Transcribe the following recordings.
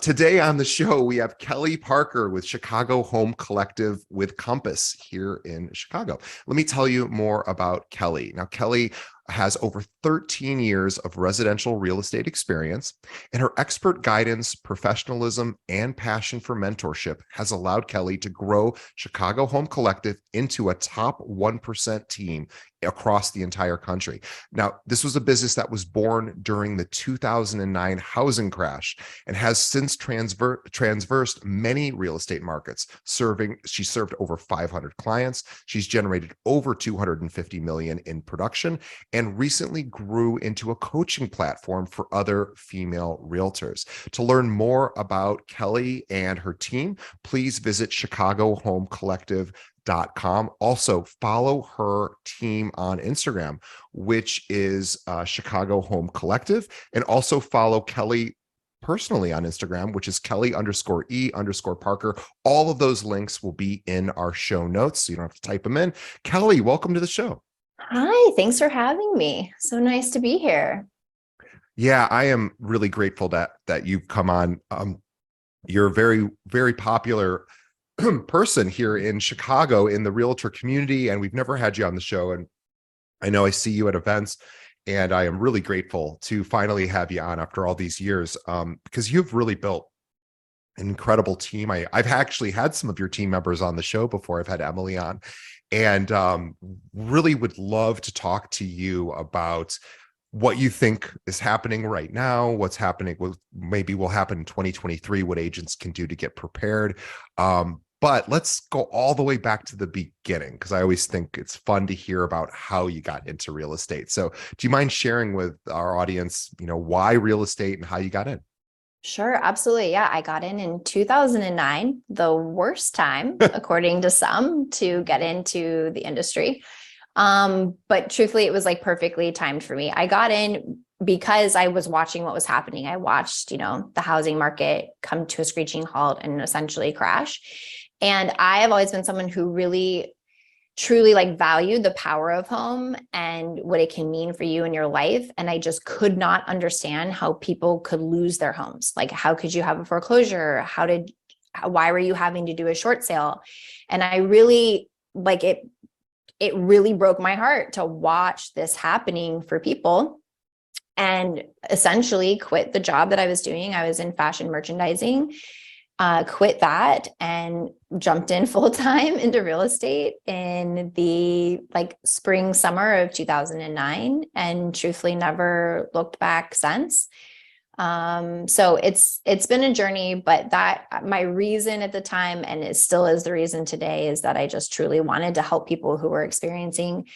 Today on the show, we have Kelly Parker with Chicago Home Collective with Compass here in Chicago. Let me tell you more about Kelly. Now, Kelly has over 13 years of residential real estate experience, and her expert guidance, professionalism, and passion for mentorship has allowed Kelly to grow Chicago Home Collective into a top 1% team across the entire country. Now, this was a business that was born during the 2009 housing crash and has since transversed many real estate markets. She served over 500 clients. She's generated over 250 million in production and recently grew into a coaching platform for other female realtors. To learn more about Kelly and her team, please visit chicagohomecollective.com. Also, follow her team on Instagram, which is Chicago Home Collective, and also follow Kelly personally on Instagram, which is Kelly_E_Parker. All of those links will be in our show notes, so you don't have to type them in. Kelly, welcome to the show. Hi, thanks for having me. So nice to be here. Yeah, I am really grateful that you've come on. You're a very, very popular person here in Chicago in the realtor community, and we've never had you on the show. And I know I see you at events, and I am really grateful to finally have you on after all these years, because you've really built an incredible team. I've actually had some of your team members on the show before. I've had Emily on, and really would love to talk to you about what you think is happening right now, what's happening, what maybe will happen in 2023, what agents can do to get prepared. But let's go all the way back to the beginning, because I always think it's fun to hear about how you got into real estate. So do you mind sharing with our audience, why real estate and how you got in? Sure, absolutely. Yeah, I got in 2009, the worst time, according to some, to get into the industry. But truthfully, it was like perfectly timed for me. I got in because I was watching what was happening. I watched, the housing market come to a screeching halt and essentially crash. And I have always been someone who really truly valued the power of home and what it can mean for you in your life. And I just could not understand how people could lose their homes. Like, how could you have a foreclosure? Why were you having to do a short sale? And I really it really broke my heart to watch this happening for people, and essentially quit the job that I was doing. I was in fashion merchandising, quit that and jumped in full time into real estate in the spring, summer of 2009, and truthfully never looked back since. So it's been a journey, but that my reason at the time, and it still is the reason today, is that I just truly wanted to help people who were experiencing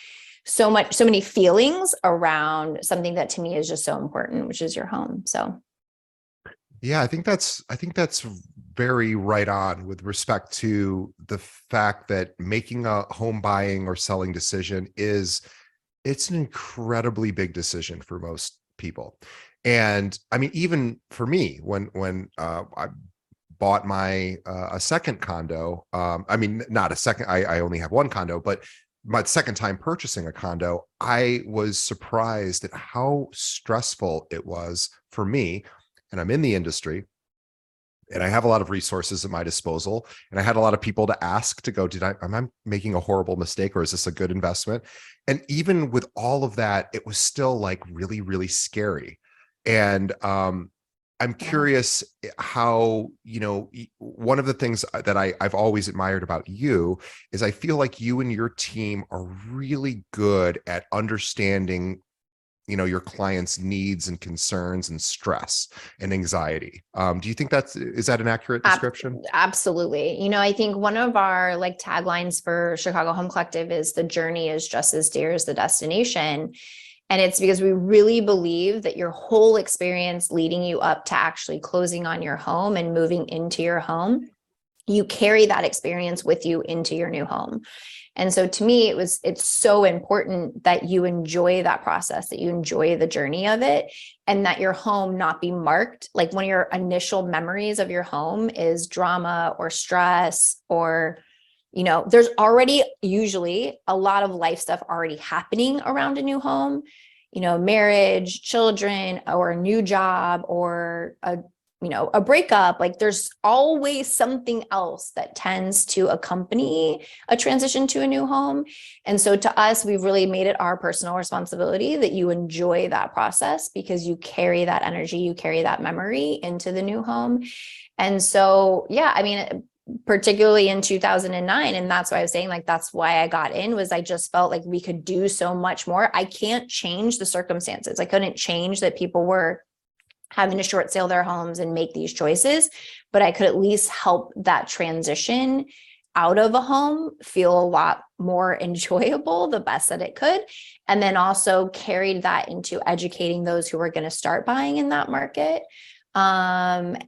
so many feelings around something that to me is just so important, which is your home. So Yeah, I think that's very right on with respect to the fact that making a home buying or selling decision it's an incredibly big decision for most people. And I mean, even for me, when I bought my a second condo, I mean, not a second, I only have one condo, but my second time purchasing a condo, I was surprised at how stressful it was for me. And I'm in the industry, and I have a lot of resources at my disposal, and I had a lot of people to ask to go, am I making a horrible mistake, or is this a good investment? And even with all of that, it was still really, really scary. And I'm curious how, one of the things that I've always admired about you is I feel like you and your team are really good at understanding your clients' needs and concerns and stress and anxiety. Do you think is that an accurate description? Absolutely. I think one of our taglines for Chicago Home Collective is the journey is just as dear as the destination. And it's because we really believe that your whole experience leading you up to actually closing on your home and moving into your home, you carry that experience with you into your new home. And so to me, it's so important that you enjoy that process, that you enjoy the journey of it, and that your home not be marked. Like, one of your initial memories of your home is drama or stress, or, there's already usually a lot of life stuff already happening around a new home, marriage, children, or a new job, or a a breakup. Like there's always something else that tends to accompany a transition to a new home. And so to us, we've really made it our personal responsibility that you enjoy that process, because you carry that energy, you carry that memory into the new home. And so, yeah, I mean, particularly in 2009, and that's why I was saying, like, that's why I got in, was I just felt like we could do so much more. I can't change the circumstances. I couldn't change that people were having to short sale their homes and make these choices, but I could at least help that transition out of a home feel a lot more enjoyable, the best that it could. And then also carried that into educating those who were going to start buying in that market. And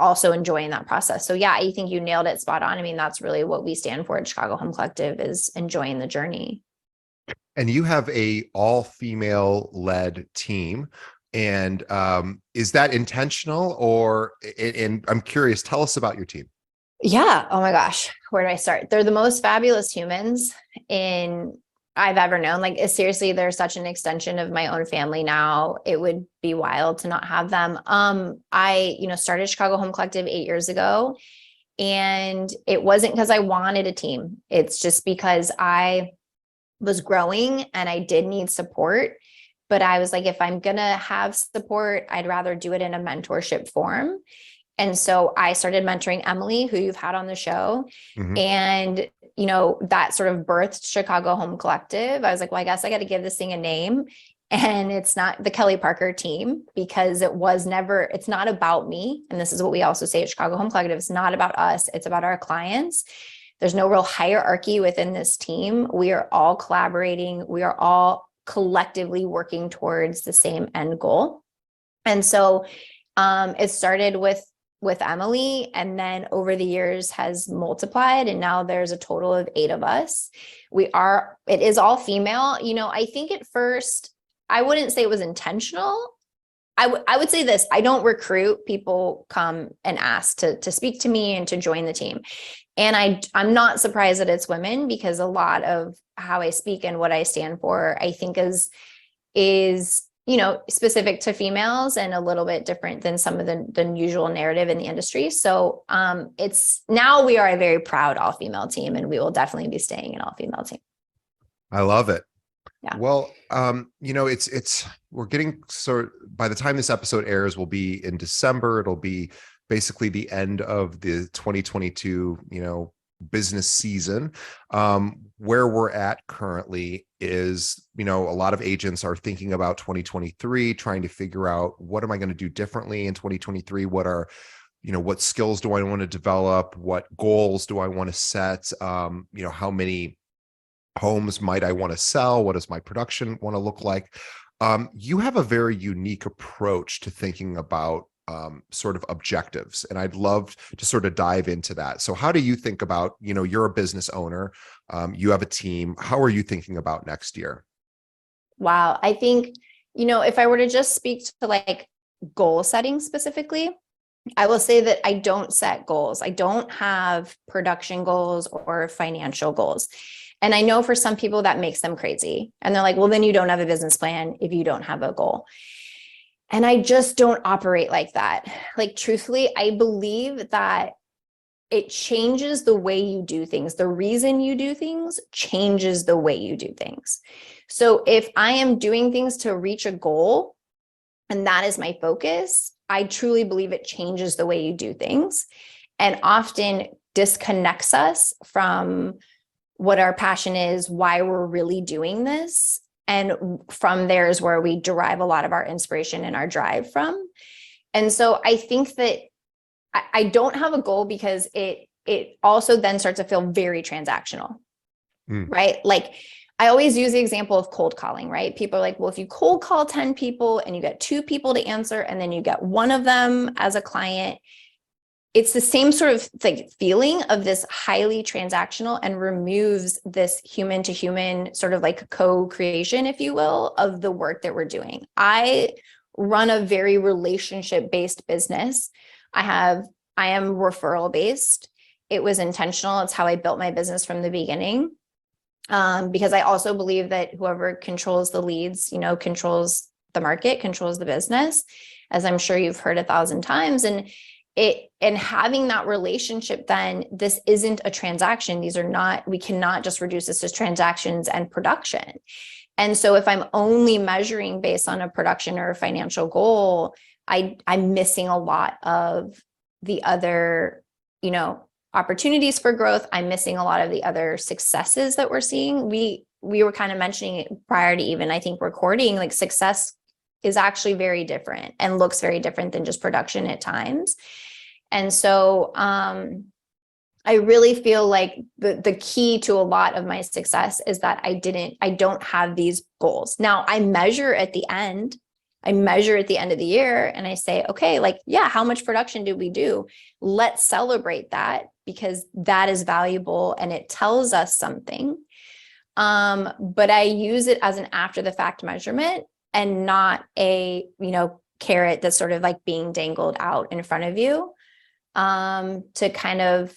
also enjoying that process. So yeah, I think you nailed it spot on. I mean, that's really what we stand for at Chicago Home Collective, is enjoying the journey. And you have a all female led team. And is that intentional, or, and I'm curious, tell us about your team. Yeah. Oh my gosh. Where do I start? They're the most fabulous humans I've ever known. Like, seriously, they're such an extension of my own family now. It would be wild to not have them. I, started Chicago Home Collective 8 years ago, and it wasn't because I wanted a team. It's just because I was growing and I did need support. But I was like, if I'm going to have support, I'd rather do it in a mentorship form. And so I started mentoring Emily, who you've had on the show. Mhm. And, that sort of birthed Chicago Home Collective. I was like, well, I guess I got to give this thing a name. And it's not the Kelly Parker team, because it's not about me. And this is what we also say at Chicago Home Collective. It's not about us. It's about our clients. There's no real hierarchy within this team. We are all collaborating. We are all collectively working towards the same end goal. And so it started with Emily, and then over the years has multiplied, and now there's a total of 8 of us. It is all female. I think at first, I wouldn't say it was intentional. I would say this: I don't recruit. People come and ask to speak to me and to join the team. And I'm not surprised that it's women, because a lot of how I speak and what I stand for, I think is specific to females and a little bit different than some of the usual narrative in the industry. So now we are a very proud all female team, and we will definitely be staying an all female team. I love it. Yeah. Well, we're getting by the time this episode airs, we'll be in December. It'll be basically the end of the 2022, business season. Where we're at currently is, a lot of agents are thinking about 2023, trying to figure out, what am I going to do differently in 2023? What skills do I want to develop? What goals do I want to set? How many homes might I want to sell? What does my production want to look like? You have a very unique approach to thinking about sort of objectives, and I'd love to sort of dive into that. So how do you think about, you're a business owner, you have a team. How are you thinking about next year? Wow. I think, if I were to just speak to like goal setting specifically, I will say that I don't set goals. I don't have production goals or financial goals. And I know for some people that makes them crazy. And they're like, well, then you don't have a business plan if you don't have a goal. And I just don't operate like that. Like, truthfully, I believe that it changes the way you do things. The reason you do things changes the way you do things. So if I am doing things to reach a goal, and that is my focus, I truly believe it changes the way you do things, and often disconnects us from what our passion is, why we're really doing this. And from there is where we derive a lot of our inspiration and our drive from. And so I think that I don't have a goal, because it also then starts to feel very transactional, right? Like, I always use the example of cold calling, right? People are like, well, if you cold call 10 people and you get 2 people to answer, and then you get one of them as a client, it's the same sort of feeling of this highly transactional, and removes this human to human sort of like co-creation, if you will, of the work that we're doing. I run a very relationship-based business. I am referral based. It was intentional. It's how I built my business from the beginning. Because I also believe that whoever controls the leads, controls the market, controls the business. as I'm sure you've heard 1,000 times. And having that relationship, then this isn't a transaction. These are not, we cannot just reduce this to transactions and production. And so if I'm only measuring based on a production or a financial goal, I'm missing a lot of the other, opportunities for growth. I'm missing a lot of the other successes that we're seeing. We were kind of mentioning it prior to even, I think, recording, like success is actually very different and looks very different than just production at times. And so I really feel like the key to a lot of my success is that I don't have these goals. Now I measure at the end of the year and I say, okay, like, yeah, how much production did we do? Let's celebrate that because that is valuable and it tells us something. But I use it as an after the fact measurement and not a, carrot that's sort of like being dangled out in front of you, to kind of,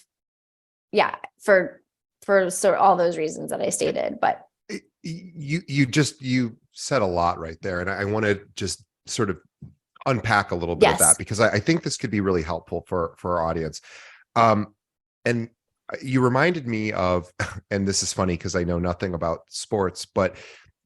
for sort of all those reasons that I stated. But you said a lot right there. And I want to just sort of unpack a little bit of that, because I think this could be really helpful for our audience. And you reminded me of, and this is funny because I know nothing about sports, but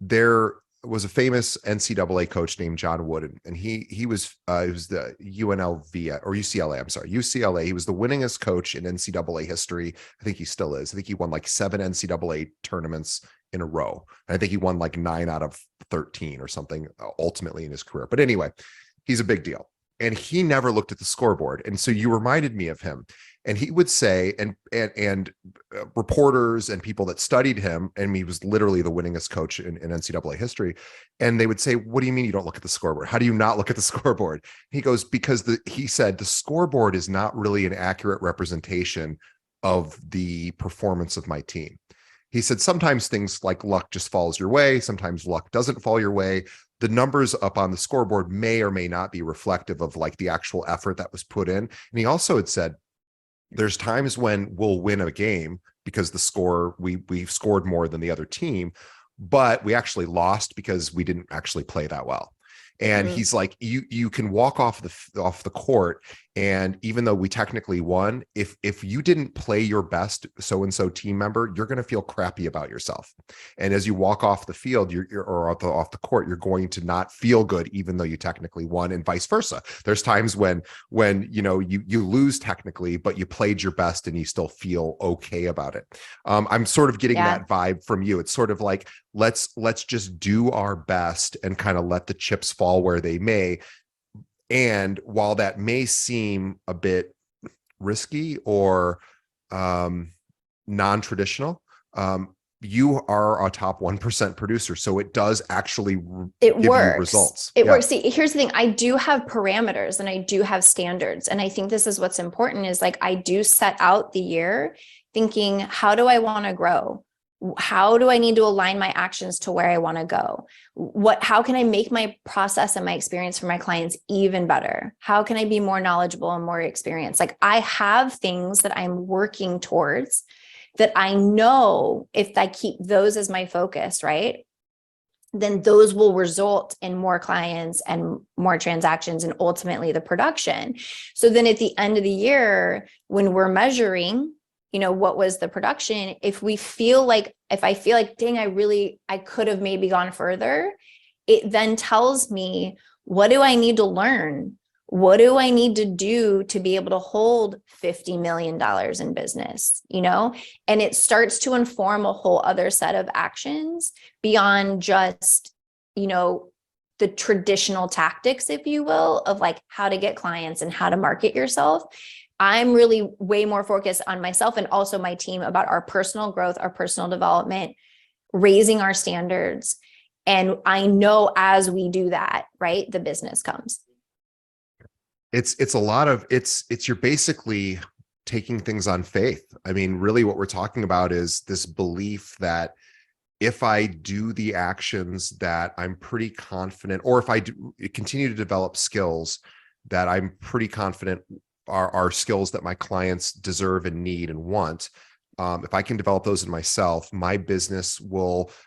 there was a famous NCAA coach named John Wooden, and he was the UNLV or UCLA. I'm sorry, UCLA. He was the winningest coach in NCAA history. I think he still is. I think he won like 7 NCAA tournaments in a row. And I think he won like 9 out of 13 or something ultimately in his career. But anyway, he's a big deal. And he never looked at the scoreboard. And so you reminded me of him. And he would say, and reporters and people that studied him, and he was literally the winningest coach in NCAA history. And they would say, what do you mean you don't look at the scoreboard? How do you not look at the scoreboard? He goes, because he said the scoreboard is not really an accurate representation of the performance of my team. He said, sometimes things like luck just falls your way. Sometimes luck doesn't fall your way. The numbers up on the scoreboard may or may not be reflective of like the actual effort that was put in. And he also had said, there's times when we'll win a game because we've scored more than the other team, but we actually lost because we didn't actually play that well. And he's like, you can walk off the court, and even though we technically won, if you didn't play your best so-and-so team member, you're going to feel crappy about yourself. And as you walk off the field, or off the court, you're going to not feel good, even though you technically won, and vice versa. There's times when you lose technically, but you played your best and you still feel okay about it. I'm sort of getting that vibe from you. It's sort of like, let's just do our best and kind of let the chips fall where they may. And while that may seem a bit risky or non-traditional, you are a top 1% producer. So it does actually give you results. It works. See, here's the thing. I do have parameters and I do have standards. And I think this is what's important is like, I do set out the year thinking, how do I want to grow? How do I need to align my actions to where I want to go? How can I make my process and my experience for my clients even better? How can I be more knowledgeable and more experienced? Like I have things that I'm working towards that I know if I keep those as my focus, right? Then those will result in more clients and more transactions and ultimately the production. So then at the end of the year, when we're measuring, what was the production? If I feel like, dang, I could have maybe gone further, it then tells me, what do I need to learn? What do I need to do to be able to hold $50 million in business? And it starts to inform a whole other set of actions beyond just, the traditional tactics, if you will, of like how to get clients and how to market yourself. I'm really way more focused on myself and also my team about our personal growth, our personal development, raising our standards. And I know as we do that, right, the business comes. It's a lot of, you're basically taking things on faith. I mean, really what we're talking about is this belief that if I do the actions that I'm pretty confident, or if I continue to develop skills that I'm pretty confident are skills that my clients deserve and need and want. If I can develop those in myself, my business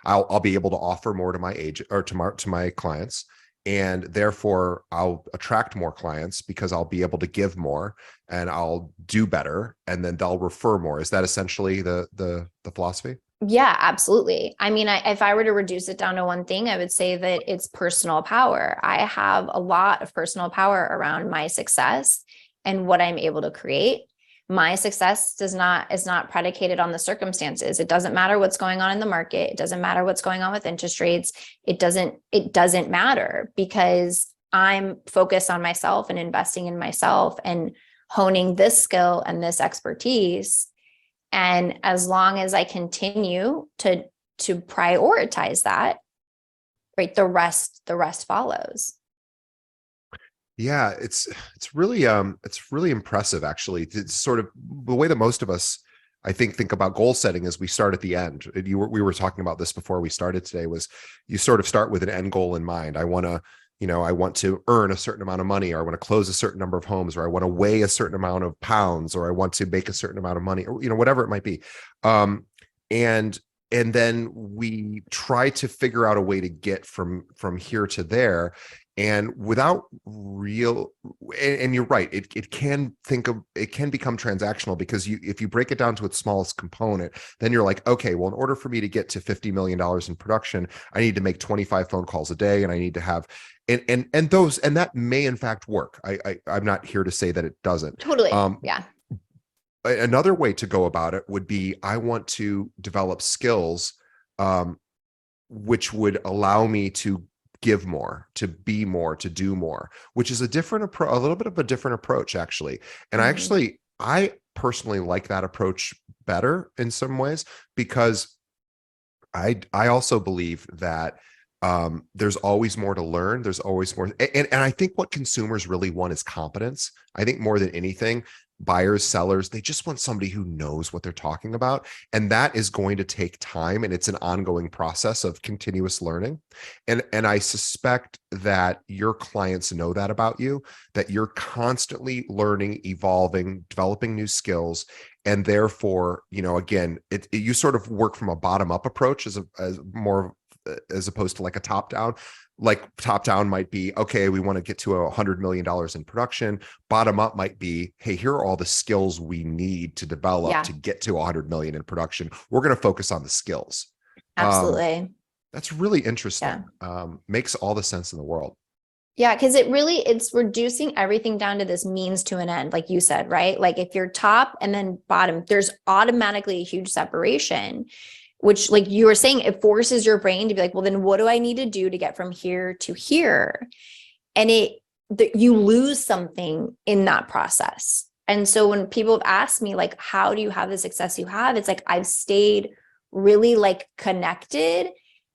I'll be able to offer more to my agent or to my clients. and therefore I'll attract more clients because I'll be able to give more and I'll do better, and then they'll refer more. Is that essentially the philosophy? Yeah, absolutely. I mean, if I were to reduce it down to one thing, I would say that it's personal power. I have a lot of personal power around my success and what I'm able to create. My success is not predicated on the circumstances. It doesn't matter what's going on in the market. It doesn't matter what's going on with interest rates. It doesn't matter, because I'm focused on myself and investing in myself and honing this skill and this expertise. And as long as I continue to prioritize that, right, the rest follows. Yeah, it's really impressive, actually. It's sort of the way that most of us, I think about goal setting is we start at the end. We were talking about this before we started today, was you sort of start with an end goal in mind. I want to earn a certain amount of money, or I want to close a certain number of homes, or I want to weigh a certain amount of pounds, or I want to make a certain amount of money, or whatever it might be. And then we try to figure out a way to get from here to there, and without real, and you're right, it can become transactional, because if you break it down to its smallest component, then you're like, okay, well, in order for me to get to $50 million in production, I need to make 25 phone calls a day, and I need to have, and that may in fact work. I'm not here to say that it doesn't. Totally. Yeah. Another way to go about it would be, I want to develop skills which would allow me to give more, to be more, to do more, which is a little bit of a different approach, actually. And I personally like that approach better in some ways, because I also believe that there's always more to learn. There's always more. And I think what consumers really want is competence. I think more than anything, buyers, sellers, they just want somebody who knows what they're talking about. And that is going to take time. And it's an ongoing process of continuous learning. And I suspect that your clients know that about you, that you're constantly learning, evolving, developing new skills. And therefore, again, you sort of work from a bottom up approach as opposed to like a top down. Like top down might be, okay, we want to get to $100 million in production. Bottom up might be, hey, here are all the skills we need to develop to get to 100 million in production. We're going to focus on the skills. Absolutely. That's really interesting. Makes all the sense in the world. Yeah, because it's reducing everything down to this means to an end, like you said, right? Like if you're top and then bottom, there's automatically a huge separation, which, like you were saying, it forces your brain to be like, well, then what do I need to do to get from here to here? And you lose something in that process. And so when people have asked me, like, how do you have the success you have? It's like, I've stayed really like connected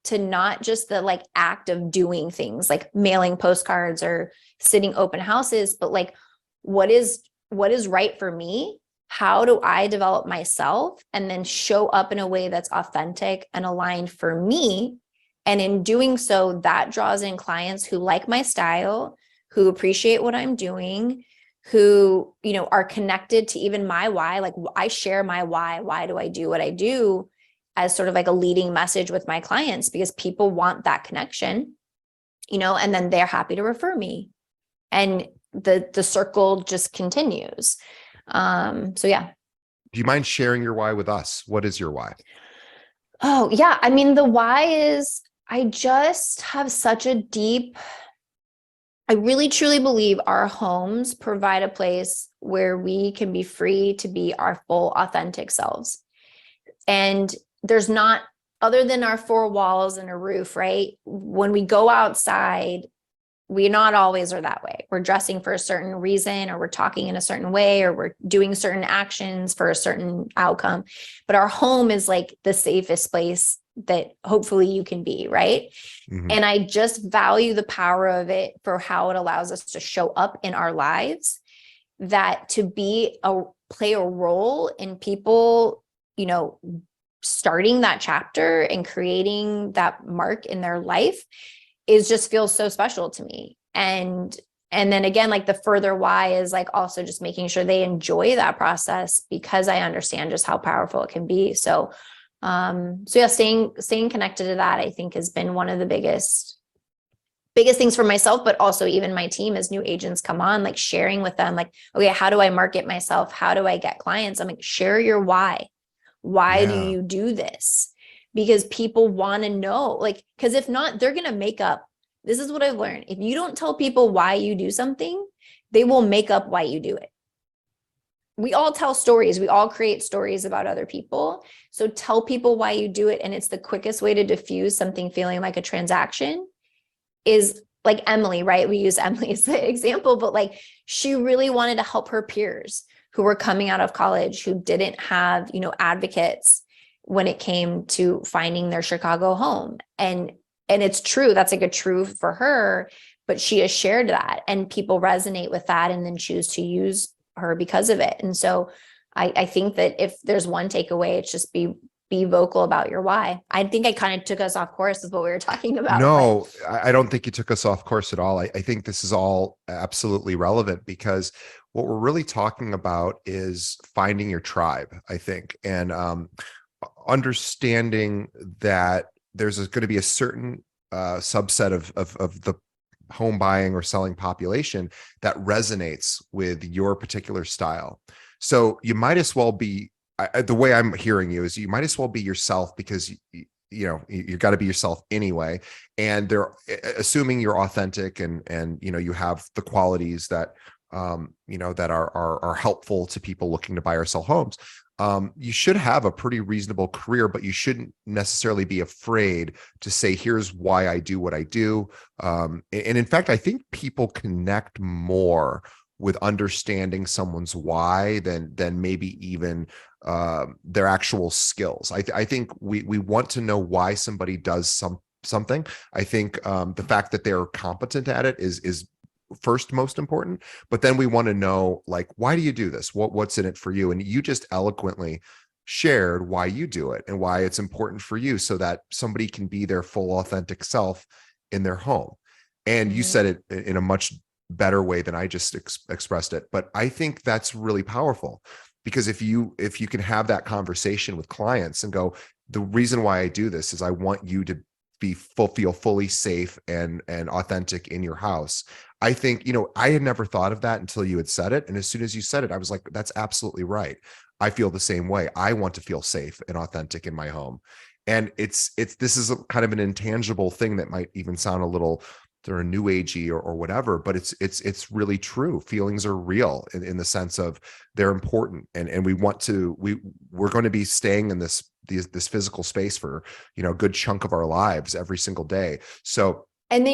to not just the like act of doing things like mailing postcards or sitting open houses, but like, what is right for me? How do I develop myself and then show up in a way that's authentic and aligned for me? And in doing so, that draws in clients who like my style, who appreciate what I'm doing, who, are connected to even my why. Like I share my why. Why do I do what I do? As sort of like a leading message with my clients, because people want that connection, and then they're happy to refer me. And the circle just continues. So yeah. Do you mind sharing your why with us? What is your why? Oh yeah. I mean, the why is I just have such a I really truly believe our homes provide a place where we can be free to be our full authentic selves. And there's not, other than our four walls and a roof, right? When we go outside, we not always are that way. We're dressing for a certain reason, or we're talking in a certain way, or we're doing certain actions for a certain outcome. But our home is like the safest place that hopefully you can be, right? Mm-hmm. And I just value the power of it for how it allows us to show up in our lives, that to play a role in people, starting that chapter and creating that mark in their life just feels so special to me. And then again, like the further why is like also just making sure they enjoy that process, because I understand just how powerful it can be. So yeah, staying connected to that, I think, has been one of the biggest biggest things for myself, but also even my team as new agents come on, like sharing with them, like, okay, how do I market myself? How do I get clients? I'm like, share your why. Why do Yeah. you do this? Because people want to know, like, because if not, they're going to make up. This is what I've learned. If you don't tell people why you do something, they will make up why you do it. We all tell stories. We all create stories about other people. So tell people why you do it. And it's the quickest way to diffuse something feeling like a transaction is like Emily, right? We use Emily as the example, but like she really wanted to help her peers who were coming out of college, who didn't have, advocates when it came to finding their Chicago home. And it's true. That's like a true for her, but she has shared that and people resonate with that and then choose to use her because of it. And so I think that if there's one takeaway, it's just be vocal about your why. I think I kind of took us off course with what we were talking about. No, I don't think you took us off course at all. I think this is all absolutely relevant because what we're really talking about is finding your tribe, I think, and understanding that there's going to be a certain subset of the home buying or selling population that resonates with your particular style. So you might as well be, the way I'm hearing you is you might as well be yourself because you got to be yourself anyway. And they're assuming you're authentic and you have the qualities that that are helpful to people looking to buy or sell homes. You should have a pretty reasonable career, but you shouldn't necessarily be afraid to say, here's why I do what I do. And in fact, I think people connect more with understanding someone's why than maybe even their actual skills. I think we want to know why somebody does something. I think the fact that they're competent at it is first most important, but then we want to know, like, why do you do this? What's in it for you? And you just eloquently shared why you do it and why it's important for you so that somebody can be their full authentic self in their home. And you said it in a much better way than I just expressed it. But I think that's really powerful because if you can have that conversation with clients and go, the reason why I do this is I want you to feel fully safe and authentic in your house. I think, I had never thought of that until you had said it. And as soon as you said it, I was like, that's absolutely right. I feel the same way. I want to feel safe and authentic in my home. And this is a kind of an intangible thing that might even sound a little sort of new agey or whatever, but it's really true. Feelings are real in the sense of they're important. And we're going to be staying in this physical space for, a good chunk of our lives every single day. So, and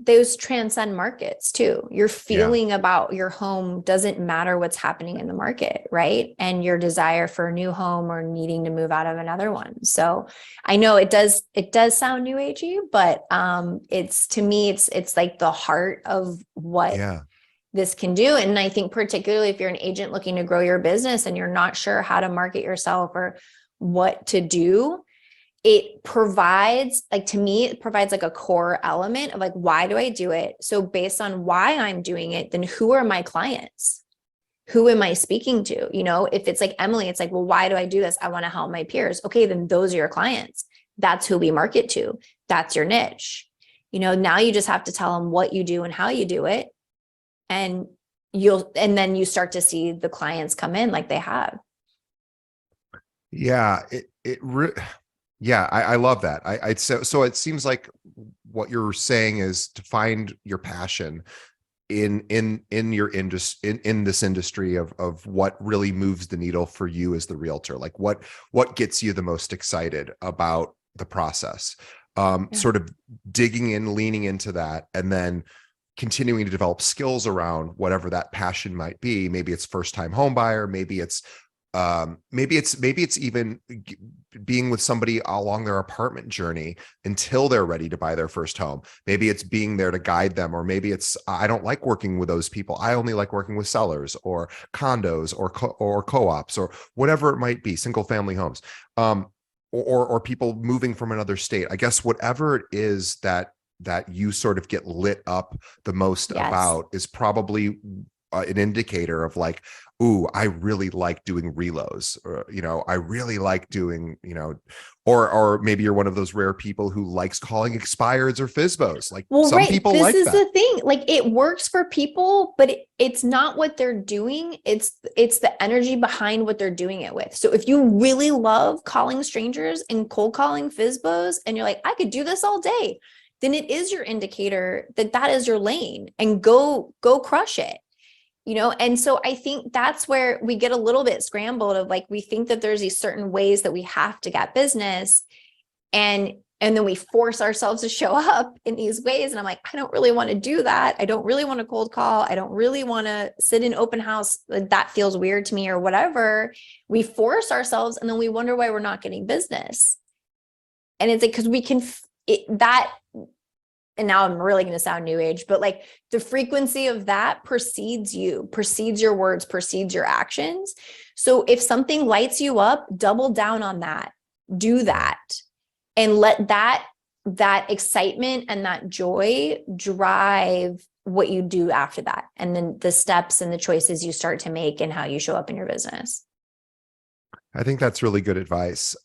those transcend markets too. Your yeah. feeling about your home doesn't matter what's happening in the market, right? And your desire for a new home or needing to move out of another one. So I know it does sound new agey, but it's, to me, it's like the heart of what Yeah. this can do. And I think particularly if you're an agent looking to grow your business and you're not sure how to market yourself or what to do, it provides, like, to me, it provides like a core element of like, why do I do it? So based on why I'm doing it, then who are my clients? Who am I speaking to? If it's like Emily, it's like, well, why do I do this? I want to help my peers. Okay, then those are your clients. That's who we market to. That's your niche. Now you just have to tell them what you do and how you do it. And then you start to see the clients come in like they have. Yeah. Yeah, I love that. So it seems like what you're saying is to find your passion in your industry, in this industry of what really moves the needle for you as the realtor. Like what gets you the most excited about the process. Yeah. Sort of digging in, leaning into that, and then continuing to develop skills around whatever that passion might be. Maybe it's first time home buyer, maybe it's even being with somebody along their apartment journey until they're ready to buy their first home. Maybe it's being there to guide them, or maybe it's, I don't like working with those people. I only like working with sellers or condos or co-ops or whatever it might be, single family homes, or people moving from another state. I guess whatever it is that you sort of get lit up the most Yes. about is probably an indicator of like, ooh, I really like doing reloads, or, I really like doing, or maybe you're one of those rare people who likes calling expireds or FISBOs. Like Well, some right. people This like is that. the thing. Like it works for people, but it's not what they're doing. It's the energy behind what they're doing it with. So if you really love calling strangers and cold calling FISBOs and you're like, I could do this all day, then it is your indicator that that is your lane, and go crush it. And so I think that's where we get a little bit scrambled of like, we think that there's these certain ways that we have to get business, and then we force ourselves to show up in these ways. And I'm like, I don't really want to do that. I don't really want to cold call. I don't really want to sit in open house. That feels weird to me or whatever. We force ourselves and then we wonder why we're not getting business. And it's like, because we can, and now I'm really going to sound new age, but like the frequency of that precedes you, precedes your words, precedes your actions. So if something lights you up, double down on that, do that, and let that excitement and that joy drive what you do after that. And then the steps and the choices you start to make and how you show up in your business. I think that's really good advice.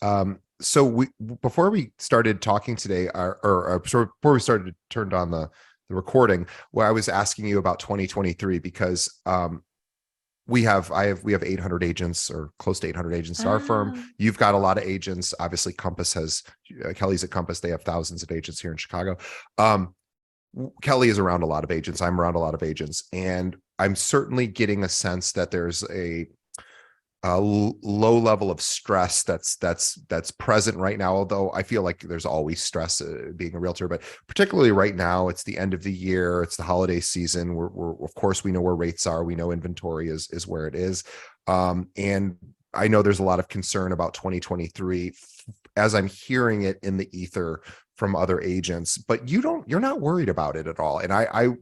So before we started talking today, before we started turned on the recording, where I was asking you about 2023, because we have 800 agents, or close to 800 agents at our firm. You've got a lot of agents. Obviously, Compass has Kelly's at Compass. They have thousands of agents here in Chicago. Kelly is around a lot of agents. I'm around a lot of agents, and I'm certainly getting a sense that there's a low level of stress that's present right now, although I feel like there's always stress being a realtor, but particularly right now, it's the end of the year, it's the holiday season. We're of course, we know where rates are, we know inventory is where it is, and I know there's a lot of concern about 2023 as I'm hearing it in the ether from other agents, but you're not worried about it at all. And I'm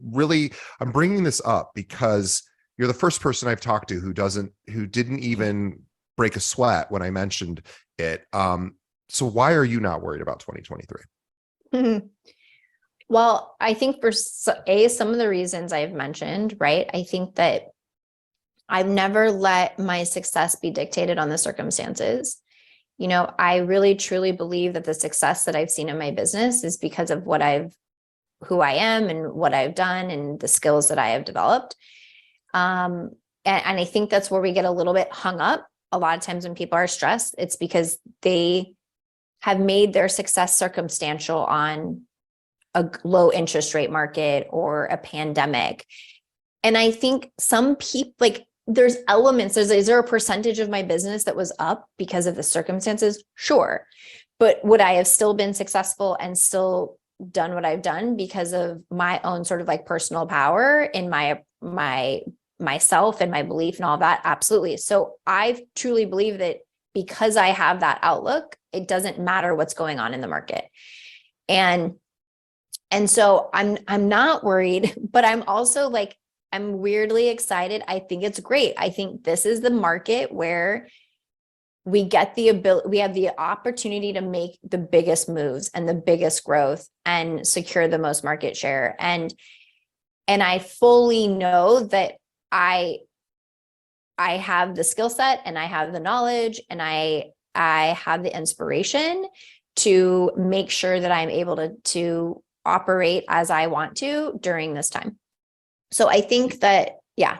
bringing this up because you're the first person I've talked to who didn't even break a sweat when I mentioned it. So why are you not worried about 2023? Well, I think for some of the reasons I've mentioned, right? I think that I've never let my success be dictated on the circumstances. I really truly believe that the success that I've seen in my business is because of who I am and what I've done and the skills that I have developed. And I think that's where we get a little bit hung up. A lot of times when people are stressed, it's because they have made their success circumstantial on a low interest rate market or a pandemic. And I think some people, like, there's elements, is there a percentage of my business that was up because of the circumstances? Sure. But would I have still been successful and still done what I've done because of my own sort of like personal power in myself and my belief and all that? Absolutely. So I truly believe that because I have that outlook, it doesn't matter what's going on in the market. And so I'm not worried, but I'm also like, I'm weirdly excited. I think it's great. I think this is the market where we have the opportunity to make the biggest moves and the biggest growth and secure the most market share. And I fully know that I have the skill set and I have the knowledge and I have the inspiration to make sure that I'm able to operate as I want to during this time. So I think that, yeah.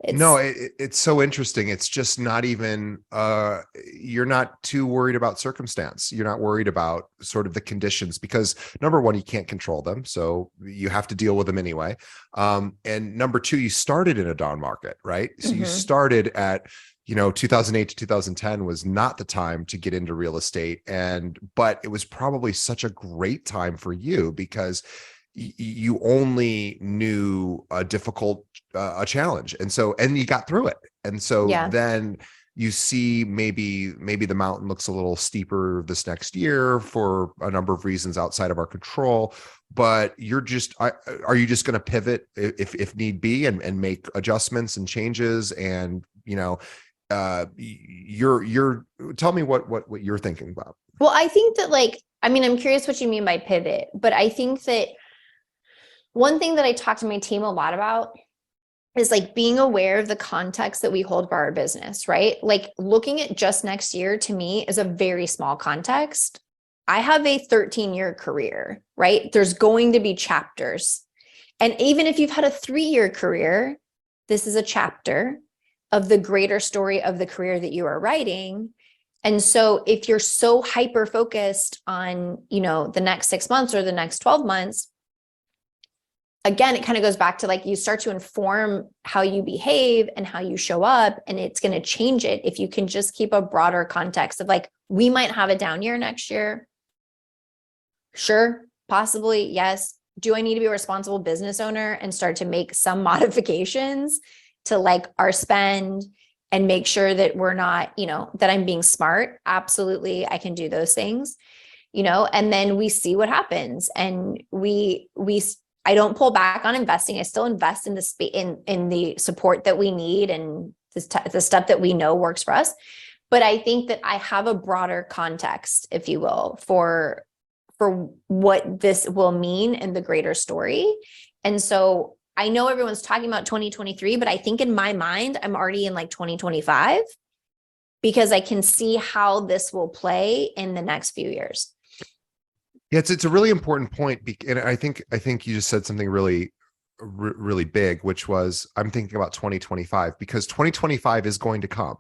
It's so interesting. It's just not even, you're not too worried about circumstance. You're not worried about sort of the conditions, because number one, you can't control them. So you have to deal with them anyway. And number two, you started in a down market, right? So you started at, 2008 to 2010 was not the time to get into real estate. But it was probably such a great time for you because you only knew a difficult a challenge, and you got through it, and so then you see maybe the mountain looks a little steeper this next year for a number of reasons outside of our control, but are you just going to pivot if need be and make adjustments and changes? And you're tell me what you're thinking about. Well, I think that, like, I mean, I'm curious what you mean by pivot, but I think that one thing that I talk to my team a lot about is like being aware of the context that we hold for our business, right? Like looking at just next year to me is a very small context. I have a 13-year career, right? There's going to be chapters. And even if you've had a 3-year career, this is a chapter of the greater story of the career that you are writing. And so if you're so hyper focused on, the next 6 months or the next 12 months, again, it kind of goes back to like you start to inform how you behave and how you show up, and it's going to change it if you can just keep a broader context of like, we might have a down year next year. Sure, possibly, yes. Do I need to be a responsible business owner and start to make some modifications to like our spend and make sure that we're not, that I'm being smart? Absolutely, I can do those things, and then we see what happens. And I don't pull back on investing. I still invest in in the support that we need and the stuff that we know works for us. But I think that I have a broader context, if you will, for what this will mean in the greater story. And so I know everyone's talking about 2023, but I think in my mind, I'm already in like 2025 because I can see how this will play in the next few years. Yeah, it's a really important point, and I think you just said something really really big, which was I'm thinking about 2025 because 2025 is going to come.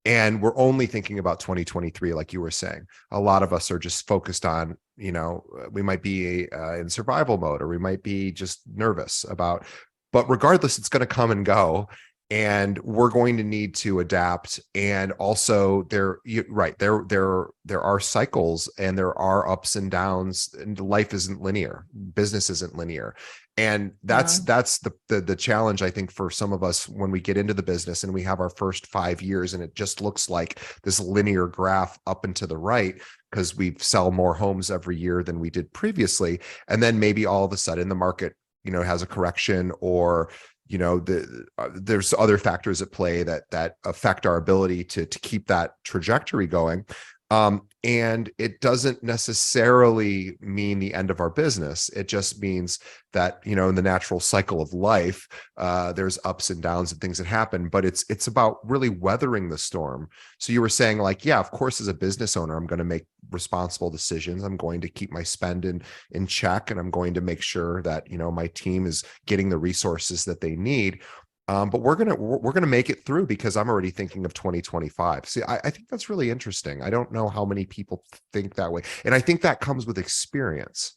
And we're only thinking about 2023, like you were saying. A lot of us are just focused on, we might be in survival mode, or we might be just nervous about, but regardless, it's going to come and go. And we're going to need to adapt. And also there are cycles and there are ups and downs, and life isn't linear. Business isn't linear. And that's the challenge, I think, for some of us when we get into the business and we have our first 5 years and it just looks like this linear graph up and to the right because we sell more homes every year than we did previously. And then maybe all of a sudden the market, has a correction, or there's other factors at play that affect our ability to keep that trajectory going. And it doesn't necessarily mean the end of our business. It just means that, in the natural cycle of life, there's ups and downs and things that happen, but it's about really weathering the storm. So you were saying like, yeah, of course, as a business owner, I'm going to make responsible decisions. I'm going to keep my spend in check, and I'm going to make sure that, my team is getting the resources that they need. But we're gonna make it through because I'm already thinking of 2025. See, I think that's really interesting. I don't know how many people think that way, and I think that comes with experience,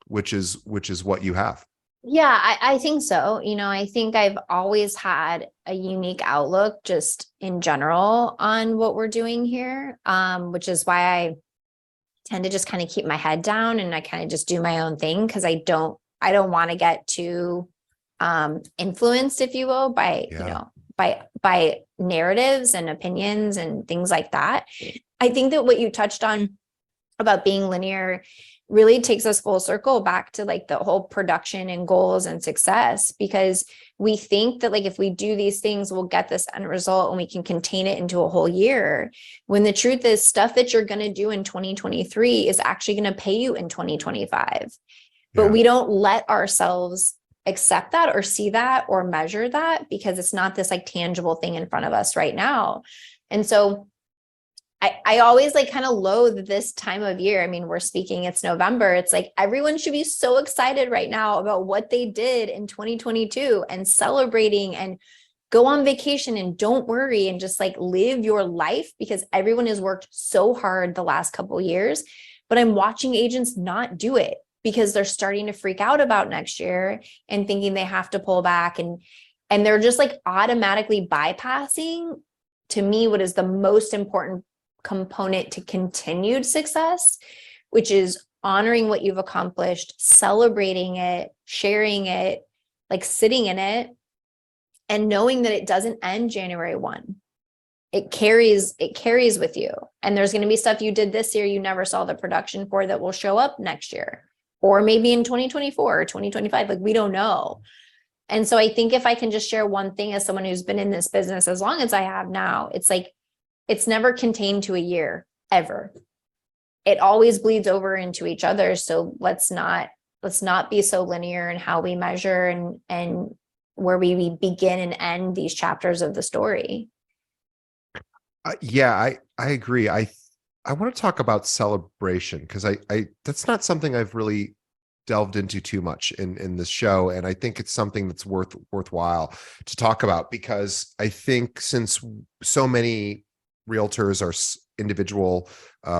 which is what you have. Yeah, I think so. I think I've always had a unique outlook just in general on what we're doing here, which is why I tend to just kind of keep my head down and I kind of just do my own thing because I don't want to get too influenced, if you will, by by narratives and opinions and things like that. I think that what you touched on about being linear really takes us full circle back to like the whole production and goals and success, because we think that like if we do these things we'll get this end result and we can contain it into a whole year, when the truth is stuff that you're going to do in 2023 is actually going to pay you in 2025. But we don't let ourselves accept that or see that or measure that because it's not this like tangible thing in front of us right now. And so I always like kind of loathe this time of year. I mean, it's November. It's like everyone should be so excited right now about what they did in 2022 and celebrating and go on vacation and don't worry and just like live your life because everyone has worked so hard the last couple of years. But I'm watching agents not do it because they're starting to freak out about next year and thinking they have to pull back, and they're just like automatically bypassing, to me, what is the most important component to continued success, which is honoring what you've accomplished, celebrating it, sharing it, like sitting in it, and knowing that it doesn't end January 1. It carries with you. And there's going to be stuff you did this year you never saw the production for that will show up next year, or maybe in 2024 or 2025. Like, we don't know. And so I think if I can just share one thing as someone who's been in this business as long as I have now, it's like, it's never contained to a year, ever. It always bleeds over into each other. So let's not be so linear in how we measure and we begin and end these chapters of the story. Yeah, I agree. I want to talk about celebration because I that's not something I've really delved into too much in this show, and I think it's something that's worthwhile to talk about, because I think since so many realtors are individual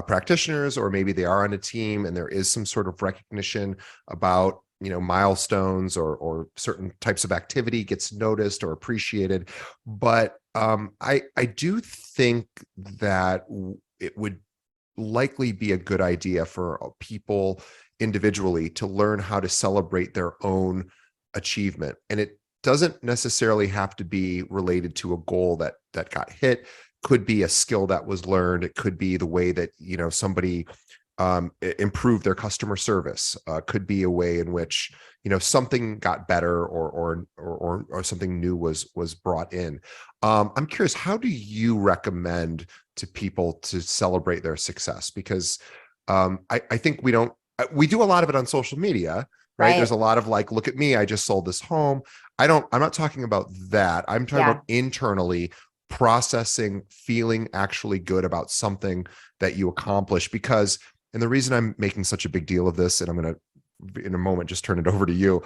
practitioners, or maybe they are on a team, and there is some sort of recognition about, milestones, or certain types of activity gets noticed or appreciated. But I do think that it would likely be a good idea for people individually to learn how to celebrate their own achievement. And it doesn't necessarily have to be related to a goal that got hit. Could be a skill that was learned. It could be the way that, somebody improved their customer service. Could be a way in which, something got better, or something new was brought in. I'm curious, how do you recommend to people to celebrate their success? Because I think we do a lot of it on social media, right? There's Right. a lot of like, look at me, I just sold this home. I'm not talking about that. I'm talking Yeah. about internally processing, feeling actually good about something that you accomplish. Because, and the reason I'm making such a big deal of this, and I'm going to, in a moment, just turn it over to you,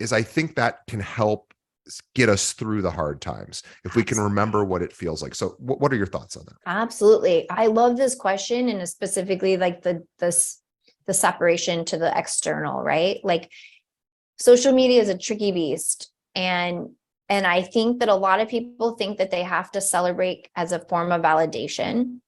is I think that can help get us through the hard times if we can remember what it feels like. So what are your thoughts on that? Absolutely. I love this question, and specifically like the separation to the external, right? Like social media is a tricky beast. And I think that a lot of people think that they have to celebrate as a form of validation.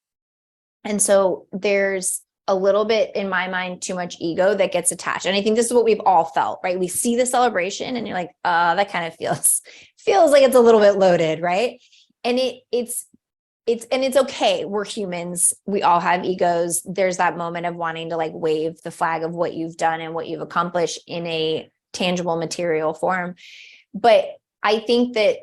And so there's a little bit, in my mind, too much ego that gets attached. And I think this is what we've all felt, right? We see the celebration and you're like, that kind of feels like it's a little bit loaded, right? And it's okay. We're humans. We all have egos. There's that moment of wanting to like wave the flag of what you've done and what you've accomplished in a tangible material form. But I think that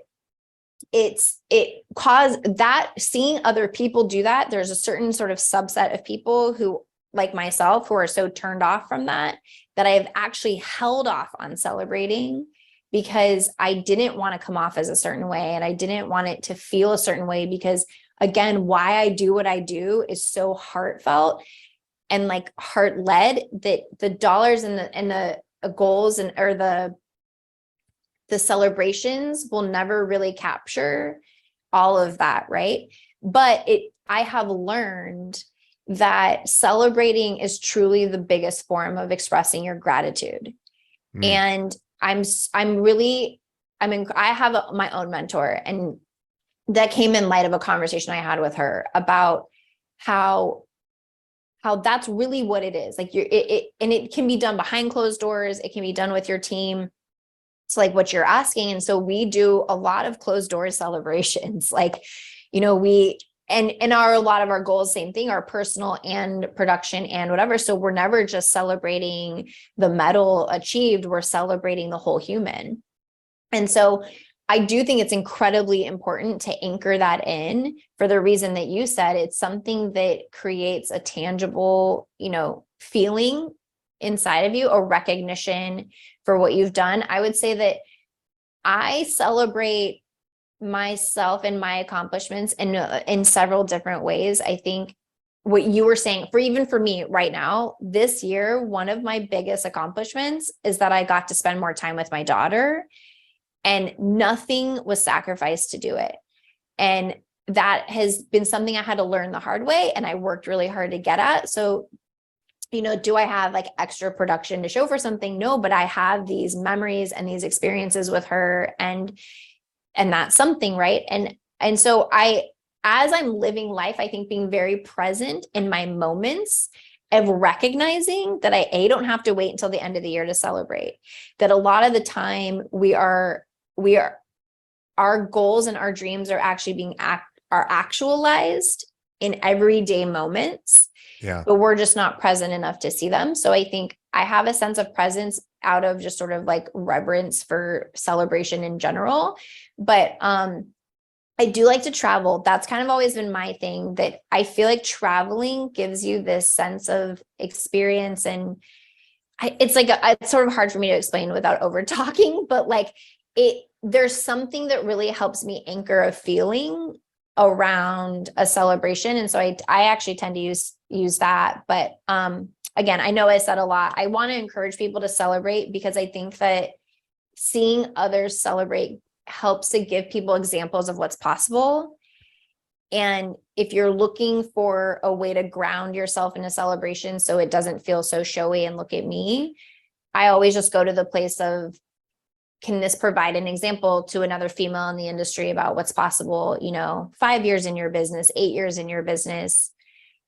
it caused that, seeing other people do that, there's a certain sort of subset of people who, like myself, who are so turned off from that I've actually held off on celebrating, because I didn't want to come off as a certain way, and I didn't want it to feel a certain way, because again, why I do what I do is so heartfelt and like heart led, that the dollars and the goals or the celebrations will never really capture all of that, right? But I have learned that celebrating is truly the biggest form of expressing your gratitude. Mm. And I have my own mentor, and that came in light of a conversation I had with her about how that's really what it is. Like and it can be done behind closed doors. It can be done with your team. It's like what you're asking. And so we do a lot of closed door celebrations. Like, we, and a lot of our goals, same thing, are personal and production and whatever. So we're never just celebrating the medal achieved. We're celebrating the whole human. And so I do think it's incredibly important to anchor that in, for the reason that you said. It's something that creates a tangible, feeling inside of you, a recognition for what you've done. I would say that I celebrate myself and my accomplishments in several different ways. I think what you were saying, for me right now, this year, one of my biggest accomplishments is that I got to spend more time with my daughter, and nothing was sacrificed to do it. And that has been something I had to learn the hard way, and I worked really hard to get at. So, do I have like extra production to show for something? No, but I have these memories and these experiences with her, and that's something, right? And so as I'm living life, I think being very present in my moments of recognizing that I don't have to wait until the end of the year to celebrate. That a lot of the time our goals and our dreams are actually are actualized in everyday moments. Yeah. But we're just not present enough to see them. So I think I have a sense of presence out of just sort of like reverence for celebration in general. But I do like to travel. That's kind of always been my thing, that I feel like traveling gives you this sense of experience. And it's sort of hard for me to explain without over talking, but like there's something that really helps me anchor a feeling around a celebration. And so I actually tend to use that. But again, I know I said a lot. I want to encourage people to celebrate because I think that seeing others celebrate helps to give people examples of what's possible. And if you're looking for a way to ground yourself in a celebration so it doesn't feel so showy and look at me, I always just go to the place of, can this provide an example to another female in the industry about what's possible, 5 years in your business, 8 years in your business,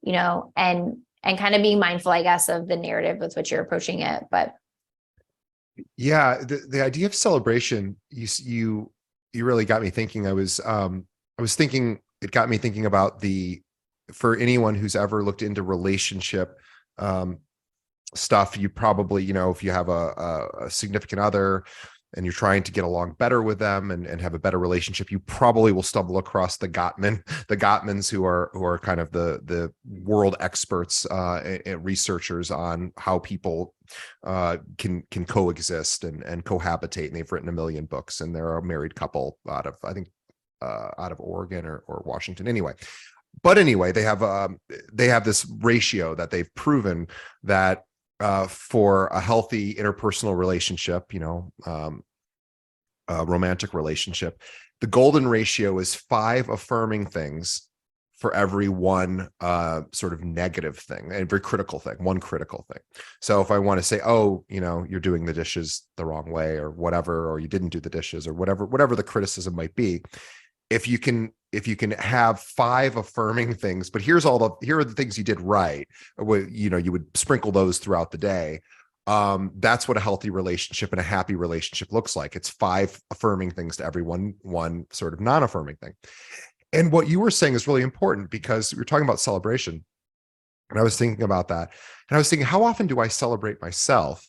and kind of being mindful, I guess, of the narrative with which you're approaching it. But yeah, the idea of celebration, you really got me thinking. I was thinking, it got me thinking about for anyone who's ever looked into relationship stuff, you probably, if you have a significant other and you're trying to get along better with them and have a better relationship, you probably will stumble across the Gottmans who are kind of the world experts and researchers on how people can coexist and cohabitate. And they've written a million books, and they're a married couple out of, I think, out of Oregon or Washington. But anyway, they have this ratio that they've proven that for a healthy interpersonal relationship, romantic relationship, the golden ratio is 5 affirming things for every one sort of negative thing, and very critical thing, one critical thing. So if I want to say, oh, you're doing the dishes the wrong way or whatever, or you didn't do the dishes or whatever the criticism might be, if you can have 5 affirming things, but here are the things you did right, you would sprinkle those throughout the day. That's what a healthy relationship and a happy relationship looks like. It's 5 affirming things to every one sort of non-affirming thing. And what you were saying is really important, because we were talking about celebration, and I was thinking about that, and I was thinking, how often do I celebrate myself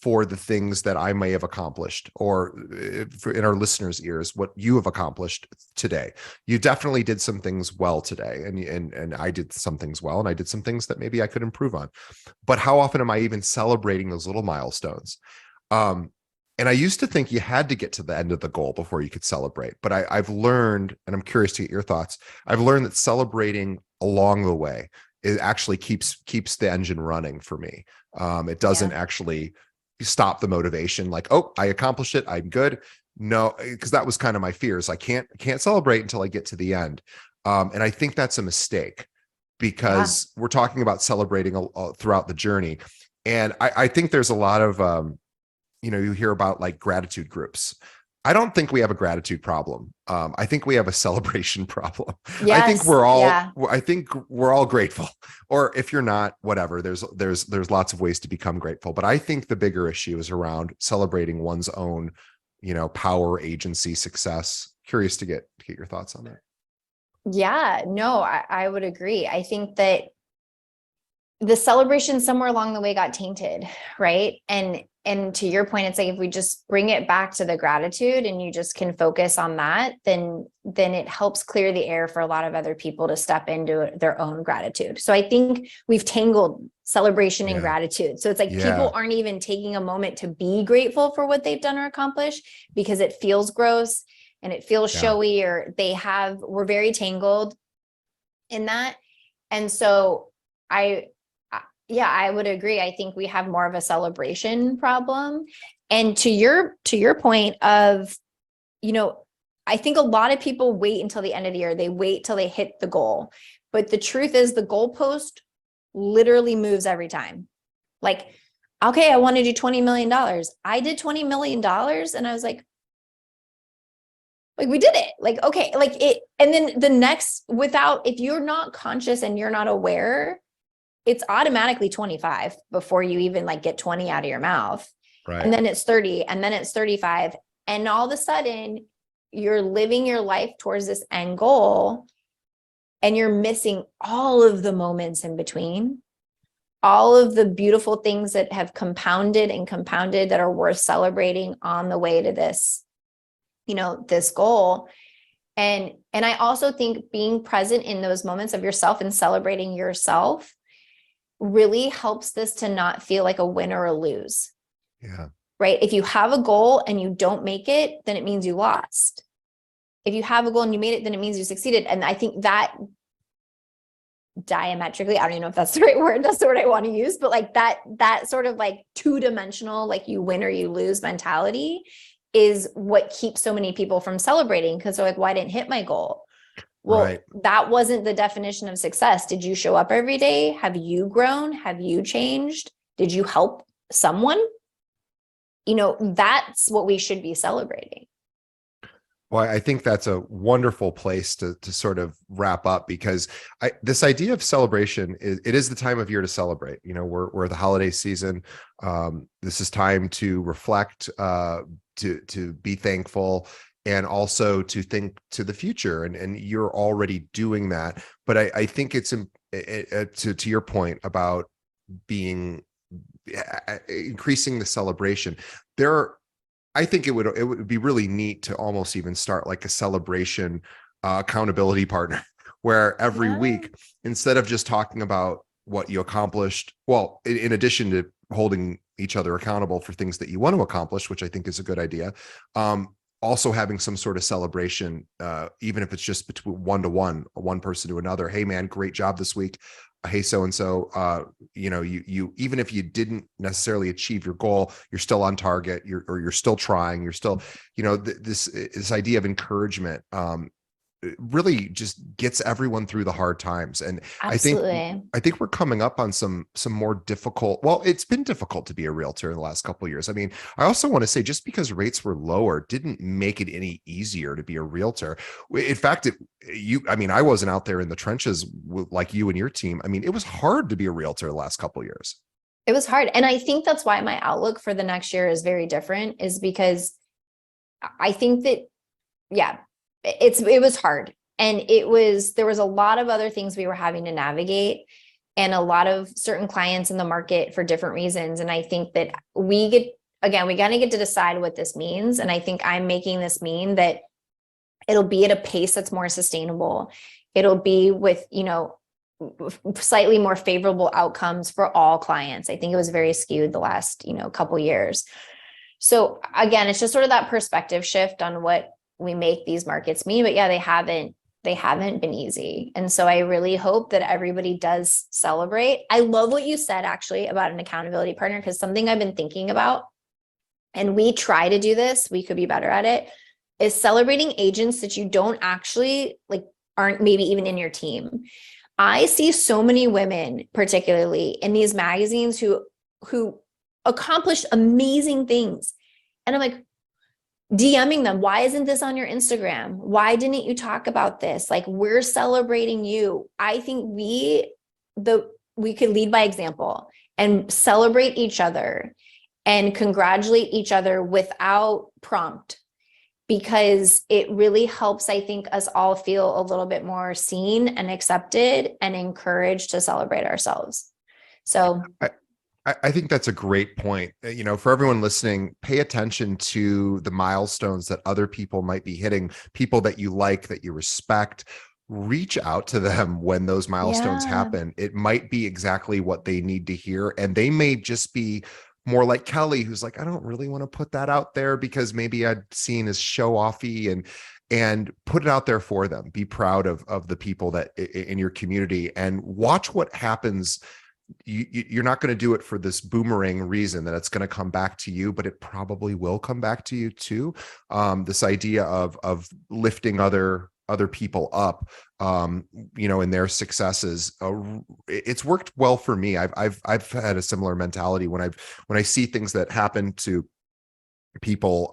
for the things that I may have accomplished, or in our listeners' ears, what you have accomplished today? You definitely did some things well today, and I did some things well, and I did some things that maybe I could improve on. But how often am I even celebrating those little milestones? And I used to think you had to get to the end of the goal before you could celebrate. But I've learned, and I'm curious to get your thoughts, I've learned that celebrating along the way, it actually keeps the engine running for me. It doesn't actually stop the motivation, like, oh, I accomplished it, I'm good. No, because that was kind of my fears. I can't celebrate until I get to the end. And I think that's a mistake, because we're talking about celebrating throughout the journey. And I think there's a lot of, you hear about like gratitude groups. I don't think we have a gratitude problem. I think we have a celebration problem. Yes, I think we're all grateful. Or if you're not, whatever, there's lots of ways to become grateful. But I think the bigger issue is around celebrating one's own, power, agency, success. Curious to get your thoughts on that. Yeah, no, I would agree. I think that the celebration somewhere along the way got tainted, right? And to your point, it's like, if we just bring it back to the gratitude and you just can focus on that, then it helps clear the air for a lot of other people to step into their own gratitude. So I think we've tangled celebration and gratitude. So it's like people aren't even taking a moment to be grateful for what they've done or accomplished, because it feels gross and it feels showy, or we're very tangled in that. And so I would agree. I think we have more of a celebration problem. And to your point of, I think a lot of people wait until the end of the year. They wait till they hit the goal. But the truth is, the goalpost literally moves every time. Like, okay, I want to do $20 million. I did $20 million. And I was like, we did it. Like, okay, like it. And then the next, if you're not conscious and you're not aware, it's automatically 25 before you even get 20 out of your mouth. Right. And then it's 30, and then it's 35. And all of a sudden you're living your life towards this end goal, and you're missing all of the moments in between, all of the beautiful things that have compounded that are worth celebrating on the way to this, this goal. And I also think being present in those moments of yourself and celebrating yourself really helps this to not feel like a win or a lose. Yeah. right? If you have a goal and you don't make it, then it means you lost. If you have a goal and you made it, then it means you succeeded. And I think that diametrically, I don't even know if that's the right word, that's the word I want to use, but like that sort of like two-dimensional, like you win or you lose mentality is what keeps so many people from celebrating, because they're like, well, I didn't hit my goal. Well, Right. that wasn't the definition of success. Did you show up every day? Have you grown? Have you changed? Did you help someone? You know, that's what we should be celebrating. Well, I think that's a wonderful place to sort of wrap up, because this idea of celebration is the time of year to celebrate. You know, we're the holiday season. This is time to reflect, to be thankful, and also to think to the future. And you're already doing that. But I think it's to your point about being increasing the celebration. I think it would be really neat to almost even start like a celebration accountability partner, where every Yeah. week, instead of just talking about what you accomplished, well, in addition to holding each other accountable for things that you want to accomplish, which I think is a good idea, also having some sort of celebration, even if it's just between one person to another. Hey man, great job this week. Hey, so and so, you know, you even if you didn't necessarily achieve your goal, you're still on target. You're still trying. You're still, you know, this idea of encouragement it really just gets everyone through the hard times. And I think Absolutely. I think we're coming up on some more difficult. Well, it's been difficult to be a realtor in the last couple of years. I mean, I also want to say, just because rates were lower didn't make it any easier to be a realtor. In fact, I mean, I wasn't out there in the trenches like you and your team. I mean, it was hard to be a realtor the last couple of years. It was hard. And I think that's why my outlook for the next year is very different, is because I think that, yeah, it was hard. And there was a lot of other things we were having to navigate, and a lot of certain clients in the market for different reasons. And I think that we got to get to decide what this means. And I think I'm making this mean that it'll be at a pace that's more sustainable. It'll be with, you know, slightly more favorable outcomes for all clients. I think it was very skewed the last, you know, couple years. So again, it's just sort of that perspective shift on what we make these markets mean. But yeah, they haven't been easy. And so I really hope that everybody does celebrate. I love what you said actually about an accountability partner, because something I've been thinking about, and we try to do this, we could be better at it, is celebrating agents that you don't actually like, aren't maybe even in your team. I see so many women, particularly in these magazines, who accomplished amazing things. And I'm like, DMing them, why isn't this on your Instagram? Why didn't you talk about this? Like, we're celebrating you. I think we could lead by example and celebrate each other and congratulate each other without prompt, because it really helps, I think, us all feel a little bit more seen and accepted and encouraged to celebrate ourselves. So I think that's a great point. You know, for everyone listening, pay attention to the milestones that other people might be hitting, people that you like, that you respect. Reach out to them when those milestones yeah, happen. It might be exactly what they need to hear. And they may just be more like Kelly, who's like, I don't really want to put that out there because maybe I'd seen as show offy, and put it out there for them. Be proud of the people that in your community, and watch what happens. You're not going to do it for this boomerang reason that it's going to come back to you, but it probably will come back to you too. This idea of lifting other people up, you know, in their successes, it's worked well for me. I've had a similar mentality when I see things that happen to people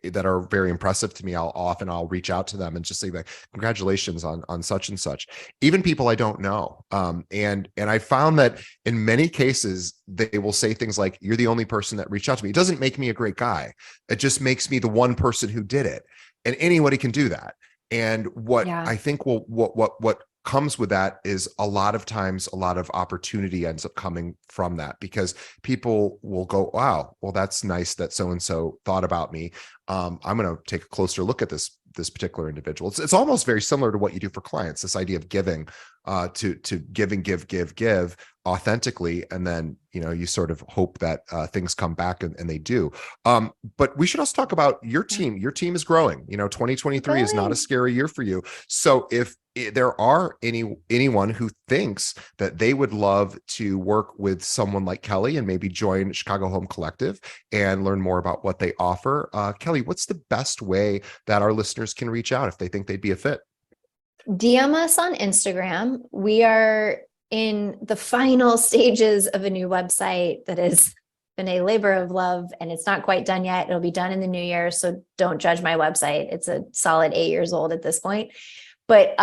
that are very impressive to me. I'll reach out to them and just say, like, congratulations on such and such, even people I don't know. And I found that in many cases they will say things like, you're the only person that reached out to me. It doesn't make me a great guy. It just makes me the one person who did it, and anybody can do that. And what yeah, I think what comes with that is a lot of times a lot of opportunity ends up coming from that, because people will go, wow, well, that's nice that so and so thought about me. I'm going to take a closer look at this particular individual. It's almost very similar to what you do for clients, this idea of giving. to give and give authentically, and then you sort of hope that things come back, and they do. But we should also talk about your team. Your team is growing. 2023 is not a scary year for you. So if there are anyone who thinks that they would love to work with someone like Kelly and maybe join Chicago Home Collective and learn more about what they offer, Kelly, what's the best way that our listeners can reach out if they think they'd be a fit? DM us on Instagram. We are in the final stages of a new website that has been a labor of love, and it's not quite done yet. It'll be done in the new year. So don't judge my website. It's a solid 8 years old at this point. But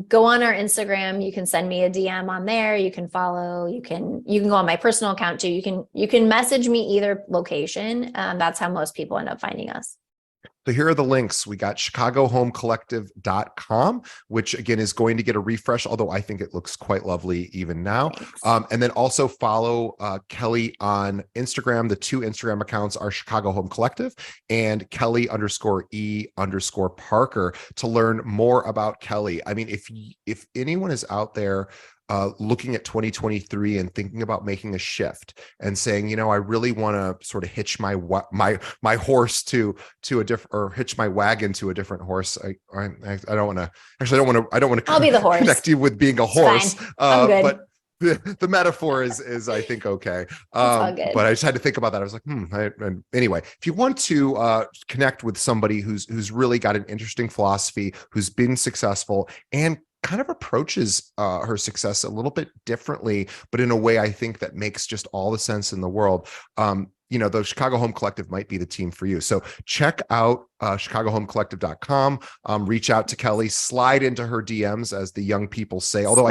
go on our Instagram. You can send me a DM on there. You can follow. You can go on my personal account too. You can message me either location. That's how most people end up finding us. So here are the links. We got chicagohomecollective.com, which again is going to get a refresh, although I think it looks quite lovely even now. And then also follow Kelly on Instagram. The 2 Instagram accounts are Chicago Home Collective and Kelly_E_Parker to learn more about Kelly. I mean, if anyone is out there looking at 2023 and thinking about making a shift and saying, I really want to sort of hitch my horse to a different, or hitch my wagon to a different horse. I don't want to I'll be the horse. Connect you with being a horse. I'm good. But the metaphor is I think okay. But I just had to think about that. I was like, anyway, if you want to connect with somebody who's really got an interesting philosophy, who's been successful and kind of approaches her success a little bit differently, but in a way I think that makes just all the sense in the world. The Chicago Home Collective might be the team for you. So check out chicagohomecollective.com, reach out to Kelly, slide into her DMs, as the young people say, although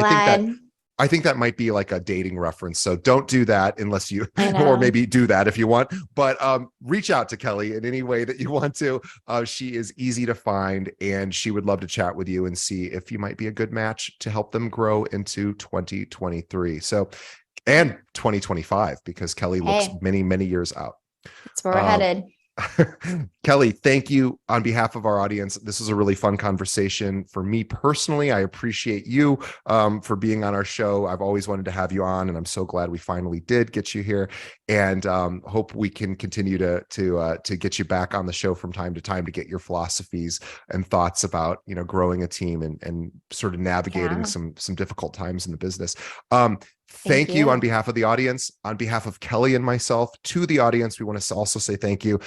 I think that might be like a dating reference. So don't do that unless you, or maybe do that if you want, but reach out to Kelly in any way that you want to. She is easy to find, and she would love to chat with you and see if you might be a good match to help them grow into 2023. So, and 2025, because Kelly looks many, many years out. That's where we're headed. Kelly, thank you on behalf of our audience. This was a really fun conversation for me personally. I appreciate you for being on our show. I've always wanted to have you on, and I'm so glad we finally did get you here, and hope we can continue to get you back on the show from time to time to get your philosophies and thoughts about growing a team and sort of navigating some difficult times in the business. Thank you on behalf of the audience, on behalf of Kelly and myself. To the audience, we want to also say thank you.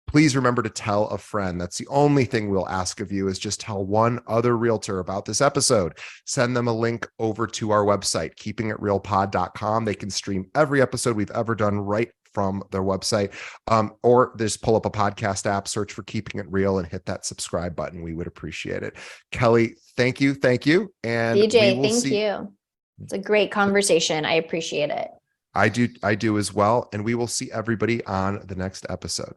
Please remember to tell a friend. That's the only thing we'll ask of you, is just tell one other realtor about this episode. Send them a link over to our website, keepingitrealpod.com. They can stream every episode we've ever done right from their website, or just pull up a podcast app, search for Keeping It Real, and hit that subscribe button. We would appreciate it. Kelly, thank you. And DJ, thank you. It's a great conversation. I appreciate it. I do as well. And we will see everybody on the next episode.